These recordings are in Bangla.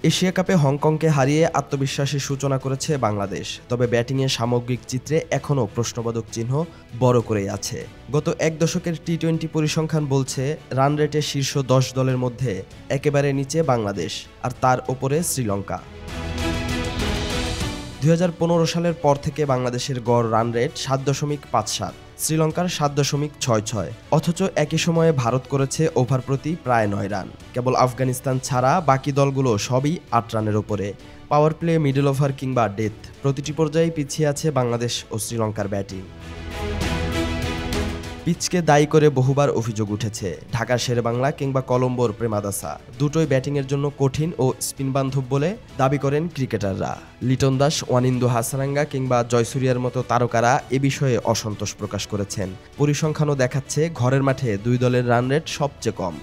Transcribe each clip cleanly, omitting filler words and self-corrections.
এশিয়া কাপে হংকংকে হারিয়ে আত্মবিশ্বাসের সূচনা করেছে বাংলাদেশ, তবে ব্যাটিংয়ের সামগ্রিক চিত্রে এখনও প্রশ্নবোধক চিহ্ন বড় করেই আছে। গত এক দশকের টি-20 পরিসংখ্যান বলছে রান রেটে শীর্ষ 10 দলের মধ্যে একেবারে নিচে বাংলাদেশ, আর তার ওপরে শ্রীলঙ্কা। 2015 সালের পর থেকে বাংলাদেশের গড় রান রেট 7.57, শ্রীলঙ্কার 7.66, অথচ একই সময়ে ভারত করেছে ওভার প্রতি প্রায় 9 রান। কেবল আফগানিস্তান ছাড়া বাকি দলগুলো সবই 8 রানের ওপরে। পাওয়ার প্লে, মিডল ওভার কিংবা ডেথ, প্রতিটি পর্যায়ে পিছিয়ে আছে বাংলাদেশ ও শ্রীলঙ্কার ব্যাটিং। পিচকে দায়ী করে বহুবার অভিযোগ উঠেছে। ঢাকার শেরেবাংলা কিংবা কলম্বোর প্রেমাদাসা দুটোই ব্যাটিংয়ের জন্য কঠিন ও স্পিন বান্ধব বলে দাবি করেন ক্রিকেটাররা। লিটন দাস, ওয়ানিন্দু হাসারাঙ্গা কিংবা জয়সূরিয়ার মতো তারকারা এ বিষয়ে অসন্তোষ প্রকাশ করেছেন। পরিসংখ্যানও দেখাচ্ছে ঘরের মাঠে দুই দলের রান রেট সবচেয়ে কম।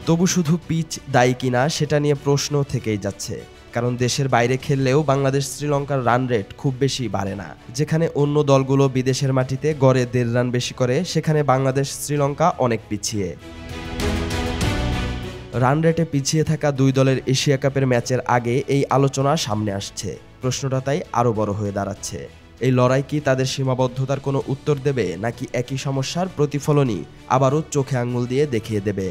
তবু শুধু পিচ দায়ী কিনা সেটা নিয়ে প্রশ্ন থেকেই যাচ্ছে, কারণ দেশের বাইরে খেললেও বাংলাদেশ শ্রীলঙ্কার রান রেট খুব বেশি বাড়ে না। যেখানে অন্য দলগুলো বিদেশের মাটিতে গড়ে 1.5 রান বেশি করে, সেখানে বাংলাদেশ শ্রীলঙ্কা অনেক পিছিয়ে। রান রেটে পিছিয়ে থাকা দুই দলের এশিয়া কাপের ম্যাচের আগে এই আলোচনা সামনে আসছে। প্রশ্নটা তাই আরও বড় হয়ে দাঁড়াচ্ছে। এই লড়াই কি তাদের সীমাবদ্ধতার কোনো উত্তর দেবে, নাকি একই সমস্যার প্রতিফলনই আবারও চোখে আঙুল দিয়ে দেখিয়ে দেবে?